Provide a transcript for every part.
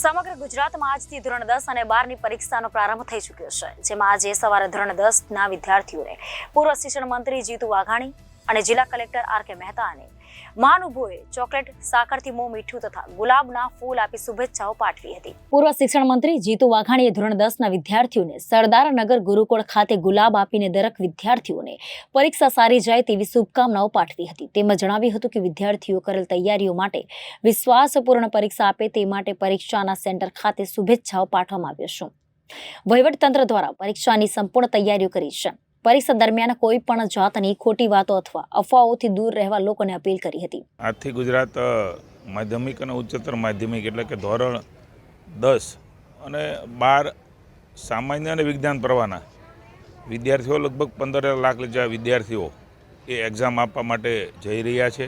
સમગ્ર ગુજરાતમાં આજથી ધોરણ 10 અને 12ની પરીક્ષાનો પ્રારંભ થઈ ચૂક્યો છે, જેમાં આજે સવારે ધોરણ 10ના વિદ્યાર્થીઓને પૂર્વ શિક્ષણ મંત્રી જીતુ વાઘાણી અને જિલ્લા કલેક્ટર આર.કે. મહેતા અને મહાનુભાવોએ ચોકલેટ, સાકરથી મોં મીઠું તથા ગુલાબના ફૂલ આપી શુભેચ્છાઓ પાઠવી હતી। પૂર્વ શિક્ષણ મંત્રી જીતુ વાઘાણીએ ધોરણ 10ના વિદ્યાર્થીઓને સરદારનગર ગુરુકુળ ખાતે ગુલાબ આપીને દરેક વિદ્યાર્થીઓને પરીક્ષા સારી જાય તેવી શુભકામનાઓ પાઠવી હતી। તેમજ જણાવ્યું હતું કે વિદ્યાર્થીઓ કરેલ તૈયારીઓ માટે વિશ્વાસપૂર્ણ પરીક્ષા આપે તે માટે પરીક્ષાના સેન્ટર ખાતે શુભેચ્છાઓ પાઠવવામાં આવ્યો છે। વહીવટીતંત્ર દ્વારા પરીક્ષાની સંપૂર્ણ તૈયારીઓ કરી છે। પરીક્ષા દરમિયાન કોઈ પણ જાતની ખોટી વાતો અથવા અફવાઓથી દૂર રહેવા લોકોને અપીલ કરી હતી। આજથી ગુજરાત માધ્યમિક અને ઉચ્ચતર માધ્યમિક એટલે કે ધોરણ 10 અને 12 સામાન્ય અને વિજ્ઞાન પ્રવાહના વિદ્યાર્થીઓ લગભગ 15 લાખ જેવા વિદ્યાર્થીઓ એ એક્ઝામ આપવા માટે જઈ રહ્યા છે।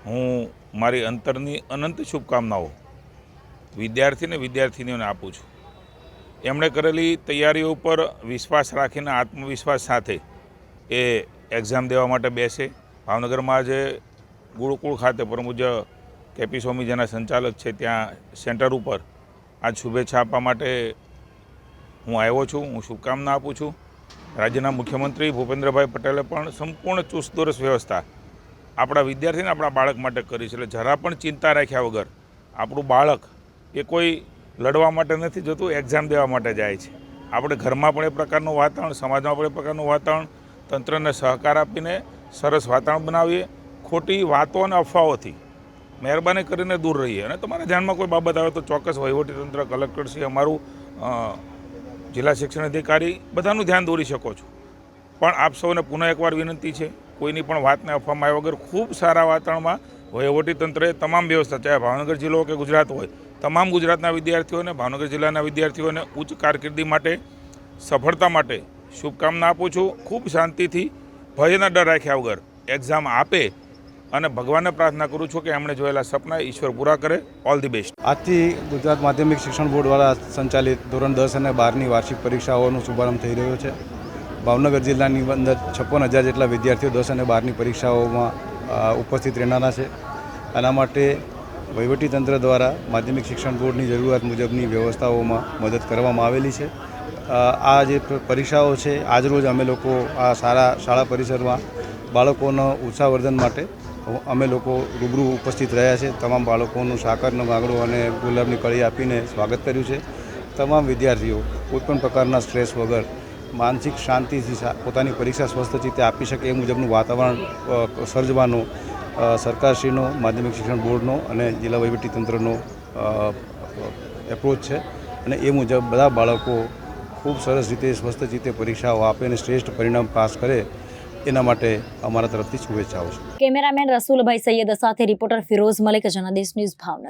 હું મારી અંતરની અનંત શુભકામનાઓ વિદ્યાર્થી અને વિદ્યાર્થીનીઓને આપું છું। એમણે કરેલી તૈયારીઓ ઉપર વિશ્વાસ રાખીને આત્મવિશ્વાસ સાથે એ એક્ઝામ દેવા માટે બેસે। ભાવનગરમાં આજે ગુરુકુળ ખાતે પરમ પૂજ્ય કે.પી. સ્વામી જેના સંચાલક છે ત્યાં સેન્ટર ઉપર આજ શુભેચ્છા આપવા માટે હું આવ્યો છું। હું શુભકામના આપું છું। રાજ્યના મુખ્યમંત્રી ભૂપેન્દ્રભાઈ પટેલે પણ સંપૂર્ણ ચુસ્ત દુરસ્ત વ્યવસ્થા આપણા વિદ્યાર્થીને આપણા બાળક માટે કરી છે। એટલે જરા પણ ચિંતા રાખ્યા વગર આપણું બાળક એ કોઈ લડવા માટે નથી જતું, એક્ઝામ દેવા માટે જાય છે। આપણે ઘરમાં પણ એ પ્રકારનું વાતાવરણ, સમાજમાં પણ એ પ્રકારનું વાતાવરણ, તંત્રને સહકાર આપીને સરસ વાતાવરણ બનાવીએ। ખોટી વાતો અને અફવાઓથી મહેરબાની કરીને દૂર રહીએ। અને તમારા ધ્યાનમાં કોઈ બાબત આવે તો ચોક્કસ વહીવટીતંત્ર, કલેક્ટરશ્રી, અમારું જિલ્લા શિક્ષણ અધિકારી બધાનું ધ્યાન દોરી શકો છો। પણ આપ સૌને પુનઃ એકવાર વિનંતી છે, કોઈની પણ વાતને અફવામાં આવ્યા વગર ખૂબ સારા વાતાવરણમાં વહીવટીતંત્રએ તમામ વ્યવસ્થા, ચાહે ભાવનગર જિલ્લો કે ગુજરાત હોય, તમામ ગુજરાતના વિદ્યાર્થીઓને, ભાવનગર જિલ્લાના વિદ્યાર્થીઓને ઉચ્ચ કારકિર્દી માટે, સફળતા માટે શુભકામના આપું છું। ખૂબ શાંતિથી, ભયના ડર રાખ્યા વગર એક્ઝામ આપે અને ભગવાનને પ્રાર્થના કરું છું કે એમણે જોયેલા સપના ઈશ્વર પૂરા કરે। All the best. આજથી ગુજરાત માધ્યમિક શિક્ષણ બોર્ડ દ્વારા સંચાલિત ધોરણ 10 અને 12ની વાર્ષિક પરીક્ષાઓનો શુભારંભ થઈ રહ્યો છે। ભાવનગર જિલ્લાની અંદર 56,000 જેટલા વિદ્યાર્થીઓ 10 અને 12ની પરીક્ષાઓમાં ઉપસ્થિત રહેનારા છે। આના માટે વહીવટીતંત્ર દ્વારા માધ્યમિક શિક્ષણ બોર્ડની જરૂરિયાત મુજબની વ્યવસ્થાઓમાં મદદ કરવામાં આવેલી છે। આ જે પરીક્ષાઓ છે, આજરોજ અમે લોકો આ શાળા પરિસરમાં બાળકોનો ઉત્સાહવર્ધન માટે અમે લોકો રૂબરૂ ઉપસ્થિત રહ્યા છે। તમામ બાળકોનું સાકરનો ગાગડો અને ગુલાબની કળી આપીને સ્વાગત કર્યું છે। તમામ વિદ્યાર્થીઓ કોઈપણ પ્રકારના સ્ટ્રેસ વગર માનસિક શાંતિથી પોતાની પરીક્ષા સ્વસ્થ રીતે આપી શકે એ મુજબનું વાતાવરણ સર્જવાનો સરકારશ્રીનો, માધ્યમિક શિક્ષણ બોર્ડનો અને જિલ્લા વહીવટીતંત્રનો એપ્રોચ છે। અને એ મુજબ બધા બાળકો ખૂબ સરસ રીતે, સ્વસ્થ રીતે પરીક્ષાઓ આપે અને શ્રેષ્ઠ પરિણામ પાસ કરે એના માટે અમારા તરફથી શુભેચ્છાઓ છે। કેમેરામેન રસુલભાઈ સૈયદ સાથે રિપોર્ટર ફિરોઝ મલિક, જનાદેશ ન્યૂઝ, ભાવનગર।